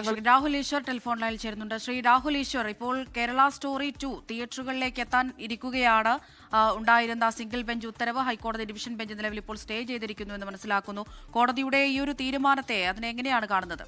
Shri Rahul Easwar telephone ലൈനിൽ ചേരുന്നുണ്ട്. ശ്രീ രാഹുൽ ഈശ്വർ, ഇപ്പോൾ കേരള സ്റ്റോറി 2 തിയേറ്ററുകളിലേക്ക് എത്താൻ ഇരിക്കുകയാണ്. ഉണ്ടായിരുന്ന സിംഗിൾ ബെഞ്ച് ഉത്തരവ് ഹൈക്കോടതി ഡിവിഷൻ ബെഞ്ച് നിലവിൽ ഇപ്പോൾ സ്റ്റേ ചെയ്തിരിക്കുന്നു എന്ന് മനസ്സിലാക്കുന്നു. കോടതിയുടെ ഈ ഒരു തീരുമാനത്തെ അതിനെങ്ങനെയാണ് കാണുന്നത്?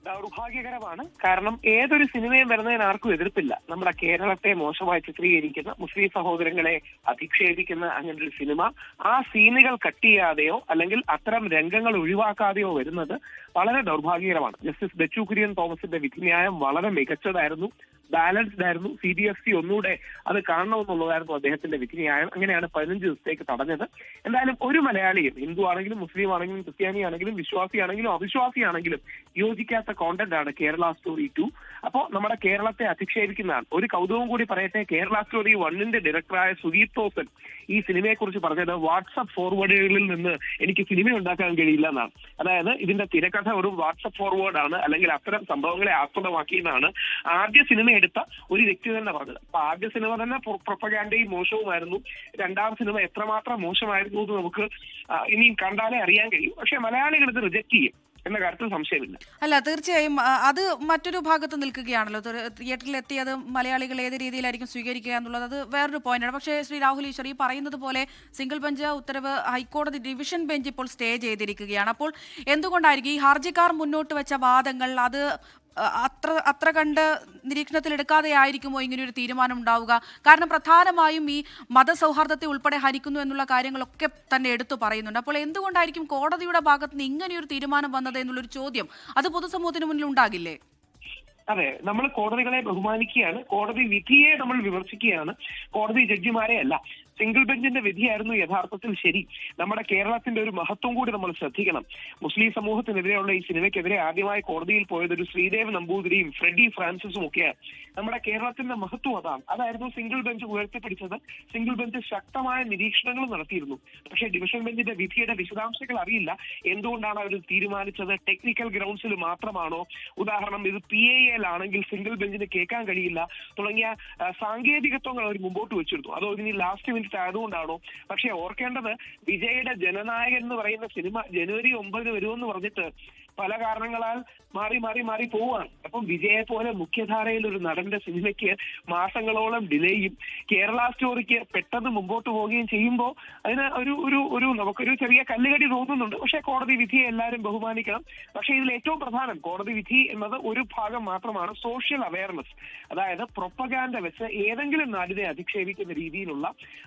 ദൗർഭാഗ്യകരമാണ്. കാരണം ഏതൊരു സിനിമയും വരുന്നതിന് ആർക്കും എതിർപ്പില്ല. നമ്മുടെ കേരളത്തെ മോശമായി ചിത്രീകരിക്കുന്ന, മുസ്ലിം സഹോദരങ്ങളെ അധിക്ഷേപിക്കുന്ന അങ്ങനെ ഒരു സിനിമ ആ സീനുകൾ കട്ട് ചെയ്യാതെയോ അല്ലെങ്കിൽ അത്തരം രംഗങ്ങൾ ഒഴിവാക്കാതെയോ വരുന്നത് വളരെ ദൗർഭാഗ്യകരമാണ്. ജസ്റ്റിസ് ബെച്ചു കുര്യൻ തോമസിന്റെ വിധിന്യായം വളരെ മികച്ചതായിരുന്നു, ബാലൻസ്ഡ് ആയിരുന്നു. CBSE ഒന്നുകൂടെ അത് കാണണമെന്നുള്ളതായിരുന്നു അദ്ദേഹത്തിന്റെ വിധിന്യായം. അങ്ങനെയാണ് 15 ദിവസത്തേക്ക് തടഞ്ഞത്. എന്തായാലും ഒരു മലയാളിയും, ഹിന്ദു ആണെങ്കിലും മുസ്ലിം ആണെങ്കിലും ക്രിസ്ത്യാനി ആണെങ്കിലും വിശ്വാസിയാണെങ്കിലും അവിശ്വാസിയാണെങ്കിലും യോജിക്കാത്ത കോണ്ടന്റ് ആണ് കേരള സ്റ്റോറി 2. അപ്പോൾ നമ്മുടെ കേരളത്തെ അധിക്ഷേപിക്കുന്നതാണ്. ഒരു കൗതുകം കൂടി പറയട്ടെ, കേരള സ്റ്റോറി 1ന്റെ ഡയറക്ടറായ സുദീപ് തോസൻ ഈ സിനിമയെ കുറിച്ച് പറഞ്ഞത് വാട്സ്ആപ്പ് ഫോർവേഡുകളിൽ നിന്ന് എനിക്ക് സിനിമ ഉണ്ടാക്കാൻ കഴിയില്ല എന്നാണ്. അതായത് ഇതിന്റെ തിരക്കഥ ഒരു വാട്സ്ആപ്പ് ഫോർവേഡ് ആണ്, അല്ലെങ്കിൽ അത്തരം സംഭവങ്ങളെ ആസ്പദമാക്കിയെന്നാണ് ആദ്യ സിനിമ എടുത്ത ഒരു വ്യക്തി തന്നെ പറഞ്ഞത്. അപ്പൊ ആദ്യ സിനിമ തന്നെ പ്രൊപ്പഗാൻഡയും മോശവുമായിരുന്നു. രണ്ടാം സിനിമ എത്രമാത്രം മോശമായിരുന്നു എന്ന് നമുക്ക് ഇനിയും കണ്ടാലേ അറിയാൻ കഴിയും. പക്ഷെ മലയാളികൾ ഇത് റിജക്ട് ചെയ്യും എന്ന കാര്യത്തിൽ സംശയമില്ല. അല്ല, തീർച്ചയായും അത് മറ്റൊരു ഭാഗത്ത് നിൽക്കുകയാണല്ലോ. തിയേറ്ററിൽ എത്തിയത് മലയാളികൾ ഏത് രീതിയിലായിരിക്കും സ്വീകരിക്കുക എന്നുള്ളത് അത് വേറൊരു പോയിന്റാണ്. പക്ഷേ ശ്രീ രാഹുൽ ഈശ്വർ, ഈ പറയുന്നത് പോലെ സിംഗിൾ ബെഞ്ച് ഉത്തരവ് ഹൈക്കോടതി ഡിവിഷൻ ബെഞ്ച് ഇപ്പോൾ സ്റ്റേ ചെയ്തിരിക്കുകയാണ്. അപ്പോൾ എന്തുകൊണ്ടായിരിക്കും ഈ ഹർജിക്കാർ മുന്നോട്ട് വെച്ച വാദങ്ങൾ അത് അത്ര കണ്ട് നിരീക്ഷണത്തിലെടുക്കാതെ ആയിരിക്കുമോ ഇങ്ങനെയൊരു തീരുമാനം ഉണ്ടാവുക? കാരണം പ്രധാനമായും ഈ മതസൗഹാർദ്ദത്തെ ഉൾപ്പെടെ ഹനിക്കുന്നു എന്നുള്ള കാര്യങ്ങളൊക്കെ തന്നെ എടുത്തു പറയുന്നുണ്ട്. അപ്പോൾ എന്തുകൊണ്ടായിരിക്കും കോടതിയുടെ ഭാഗത്ത് നിന്ന് ഇങ്ങനെയൊരു തീരുമാനം വന്നത് എന്നുള്ളൊരു ചോദ്യം അത് പൊതുസമൂഹത്തിന് മുന്നിൽ ഉണ്ടാകില്ലേ? അതെ, നമ്മൾ കോടതികളെ ബഹുമാനിക്കുകയാണ്, കോടതി വിധിയെ നമ്മൾ വിമർശിക്കുകയാണ്, കോടതി ജഡ്ജിമാരെ അല്ല. സിംഗിൾ ബെഞ്ചിന്റെ വിധിയായിരുന്നു യഥാർത്ഥത്തിൽ ശരി. നമ്മുടെ കേരളത്തിന്റെ ഒരു മഹത്വം കൂടി നമ്മൾ ശ്രദ്ധിക്കണം. മുസ്ലിം സമൂഹത്തിനെതിരെയുള്ള ഈ സിനിമയ്ക്കെതിരെ ആദ്യമായി കോടതിയിൽ പോയത് ഒരു ശ്രീദേവ് നമ്പൂതിരിയും ഫ്രെഡി ഫ്രാൻസിസും ഒക്കെയാണ്. നമ്മുടെ കേരളത്തിന്റെ മഹത്വം അതാണ്. അതായിരുന്നു സിംഗിൾ ബെഞ്ച് ഉയർത്തിപ്പിടിച്ചത്. സിംഗിൾ ബെഞ്ച് ശക്തമായ നിരീക്ഷണങ്ങൾ നടത്തിയിരുന്നു. പക്ഷേ ഡിവിഷൻ ബെഞ്ചിന്റെ വിധിയുടെ വിശദാംശങ്ങൾ അറിയില്ല. എന്തുകൊണ്ടാണ് അവർ തീരുമാനിച്ചത്? ടെക്നിക്കൽ ഗ്രൗണ്ട്സിൽ മാത്രമാണോ? ഉദാഹരണം, ഇത് PIL ആണെങ്കിൽ സിംഗിൾ ബെഞ്ചിന് കേൾക്കാൻ കഴിയില്ല തുടങ്ങിയ സാങ്കേതികത്വങ്ങൾ അവർ മുമ്പോട്ട് വെച്ചിരുന്നു. അതോ ഇനി ലാസ്റ്റ് മിനിറ്റ് ആയതുകൊണ്ടാണോ? പക്ഷെ ഓർക്കേണ്ടത്, വിജയുടെ ജനനായകൻ എന്ന് പറയുന്ന സിനിമ ജനുവരി 9 വരുമെന്ന് പറഞ്ഞിട്ട് പല കാരണങ്ങളാൽ മാറി പോവുകയാണ്. അപ്പം വിജയെ പോലെ മുഖ്യധാരയിൽ ഒരു നടന്റെ സിനിമയ്ക്ക് മാസങ്ങളോളം ഡിലേയും കേരള സ്റ്റോറിക്ക് പെട്ടെന്ന് മുമ്പോട്ട് പോവുകയും ചെയ്യുമ്പോൾ അതിന് ഒരു നമുക്കൊരു ചെറിയ കല്ലുകടി തോന്നുന്നുണ്ട്. പക്ഷേ കോടതി വിധിയെ എല്ലാവരും ബഹുമാനിക്കണം. പക്ഷേ ഇതിൽ ഏറ്റവും പ്രധാനം കോടതി വിധി എന്നത് ഒരു ഭാഗം മാത്രമാണ്. സോഷ്യൽ അവയർനെസ്, അതായത് പ്രൊപ്പഗാൻഡ വെച്ച് ഏതെങ്കിലും നാടിനെ അധിക്ഷേപിക്കുന്ന രീതിയിലുള്ള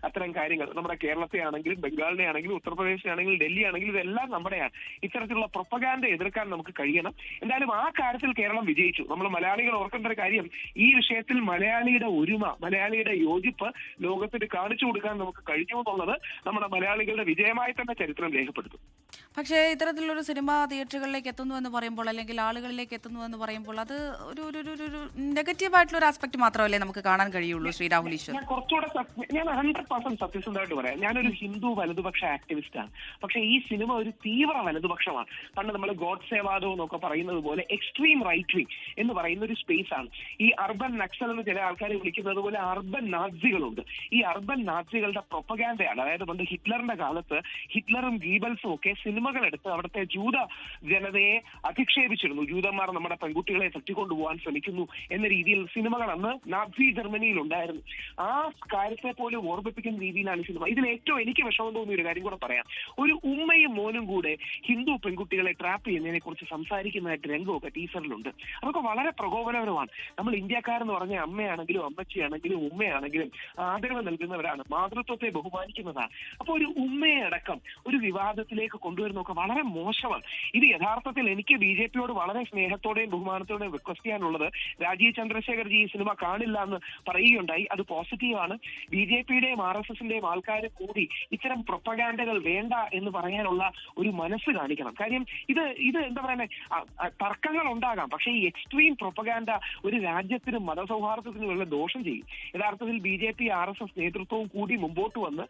അത്തരം കാര്യങ്ങൾ നമ്മുടെ കേരളത്തെ ആണെങ്കിലും ബംഗാളിനെ ആണെങ്കിലും ഉത്തർപ്രദേശിനെ ആണെങ്കിലും ഡൽഹി ആണെങ്കിലും ഇതെല്ലാം നമ്മുടെയാണ്. ഇത്തരത്തിലുള്ള പ്രൊപ്പഗാൻഡ എതിർക്കാൻ നമുക്ക് കഴിയണം. എന്തായാലും ആ കാര്യത്തിൽ കേരളം വിജയിച്ചു. നമ്മൾ മലയാളികൾ ഓർക്കേണ്ട ഒരു കാര്യം, ഈ വിഷയത്തിൽ മലയാളിയുടെ ഒരുമ, മലയാളിയുടെ യോജിപ്പ് ലോകത്തിന് കാണിച്ചു കൊടുക്കാൻ നമുക്ക് കഴിഞ്ഞു എന്നുള്ളത് നമ്മുടെ മലയാളികളുടെ വിജയമായി തന്നെ ചരിത്രം രേഖപ്പെടുത്തും. പക്ഷേ ഇത്തരത്തിലൊരു സിനിമ തിയേറ്ററുകളിലേക്ക് എത്തുന്നു എന്ന് പറയുമ്പോൾ, അല്ലെങ്കിൽ ആളുകളിലേക്ക് എത്തുന്നു എന്ന് പറയുമ്പോൾ, അത് ഒരു നെഗറ്റീവായിട്ടുള്ള ഒരു ആസ്പെക്ട് മാത്രമല്ലേ നമുക്ക് കാണാൻ കഴിയുള്ളൂ? ശ്രീ രാഹുൽ ഈശ്വർ, ഞാൻ 100% സത്യസന്ധമായിട്ട് പറയാം. ഞാനൊരു ഹിന്ദു വലതുപക്ഷ ആക്ടിവിസ്റ്റ് ആണ്. പക്ഷെ ഈ സിനിമ ഒരു തീവ്ര വലതുപക്ഷമാണ്. പണ്ട് നമ്മൾ ഗോഡ്സേ വാദം എന്നൊക്കെ പറയുന്നത് പോലെ എക്സ്ട്രീം റൈറ്റ് വിങ് എന്ന് പറയുന്ന ഒരു സ്പേസ് ആണ്. ഈ അർബൻ നക്സൽ എന്ന് ചില ആൾക്കാരെ വിളിക്കുന്നത് പോലെ അർബൻ നാസികളുണ്ട്. ഈ അർബൻ നാസികളുടെ പ്രൊപ്പഗാൻഡയാണ്. അതായത് പണ്ട് ഹിറ്റ്ലറിന്റെ കാലത്ത് ഹിറ്റ്ലറും ഗീബൽസും ഒക്കെ സിനിമകൾ എടുത്ത് അവിടുത്തെ ജൂത ജനതയെ അധിക്ഷേപിച്ചിരുന്നു. ജൂതന്മാർ നമ്മുടെ പെൺകുട്ടികളെ തട്ടിക്കൊണ്ടുപോകാൻ ശ്രമിക്കുന്നു എന്ന രീതിയിൽ സിനിമകൾ അന്ന് നാസി ജർമ്മനിയിൽ ഉണ്ടായിരുന്നു. ആ കാര്യത്തെ പോലും ഓർമ്മിപ്പിക്കുന്ന രീതിയിലാണ് സിനിമ. ഇതിൽ ഏറ്റവും എനിക്ക് വിഷമം തോന്നിയ ഒരു കാര്യം കൂടെ പറയാം. ഒരു ഉമ്മയും മോനും കൂടെ ഹിന്ദു പെൺകുട്ടികളെ ട്രാപ്പ് ചെയ്യുന്നതിനെ കുറിച്ച് സംസാരിക്കുന്നതായിട്ട് രംഗമൊക്കെ ടീച്ചറിലുണ്ട്. അതൊക്കെ വളരെ പ്രകോപനപരമാണ്. നമ്മൾ ഇന്ത്യക്കാരെന്ന് പറഞ്ഞ അമ്മയാണെങ്കിലും അമ്മച്ചിയാണെങ്കിലും ഉമ്മയാണെങ്കിലും ആദരവ് നൽകുന്നവരാണ്, മാതൃത്വത്തെ ബഹുമാനിക്കുന്നതാണ്. അപ്പൊ ഒരു ഉമ്മയെ അടക്കം ഒരു വിവാദത്തിലേക്ക് കൊണ്ടുവരുന്നതൊക്കെ വളരെ മോശമാണ്. ഇത് യഥാർത്ഥത്തിൽ എനിക്ക് BJP-യോട് വളരെ സ്നേഹത്തോടെയും ബഹുമാനത്തോടെയും റിക്വസ്റ്റ് ചെയ്യാനുള്ളത്, രാജീവ് ചന്ദ്രശേഖർജി ഈ സിനിമ കാണില്ല എന്ന് പറയുകയുണ്ടായി. അത് പോസിറ്റീവാണ്. BJP-യുടെയും RSSന്റെയും ആൾക്കാർ കൂടി ഇത്തരം പ്രൊപ്പഗാൻഡകൾ വേണ്ട എന്ന് പറയാനുള്ള ഒരു മനസ്സ് കാണിക്കണം. കാര്യം ഇത് എന്താ പറയുന്നത്, തർക്കങ്ങൾ ഉണ്ടാകാം, പക്ഷേ ഈ എക്സ്ട്രീം പ്രൊപ്പഗാൻഡ ഒരു രാജ്യത്തിനും മതസൗഹാർദ്ദത്തിനും ഉള്ള ദോഷം ചെയ്യും. യഥാർത്ഥത്തിൽ BJP RSS നേതൃത്വവും കൂടി മുമ്പോട്ട് വന്ന്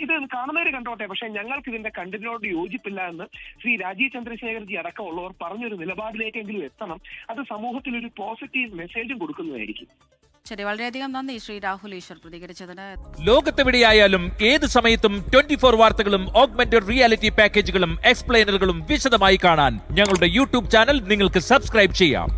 ഇത് കാണുന്നവര് കണ്ടോട്ടെ, പക്ഷെ ഞങ്ങൾക്ക് ഇതിന്റെ കണ്ടന്റിനോട് യോജിപ്പില്ല എന്ന് ശ്രീ രാജീവ് ചന്ദ്രശേഖർജി അടക്കമുള്ളവർ പറഞ്ഞൊരു നിലപാടിലേക്കെങ്കിലും എത്തണം. അത് സമൂഹത്തിൽ ഒരു പോസിറ്റീവ് മെസ്സേജും കൊടുക്കുന്നതായിരിക്കും. ശരി, വളരെയധികം നന്ദി ശ്രീ രാഹുൽ ഈശ്വർ പ്രതികരിച്ചതിന്. ലോകത്തെവിടെയായാലും ഏത് സമയത്തും 24 വാർത്തകളും ഓഗ്മെന്റഡ് റിയാലിറ്റി പാക്കേജുകളും എക്സ്പ്ലെയിനറുകളും വിശദമായി കാണാൻ ഞങ്ങളുടെ യൂട്യൂബ് ചാനൽ നിങ്ങൾക്ക് സബ്സ്ക്രൈബ് ചെയ്യാം.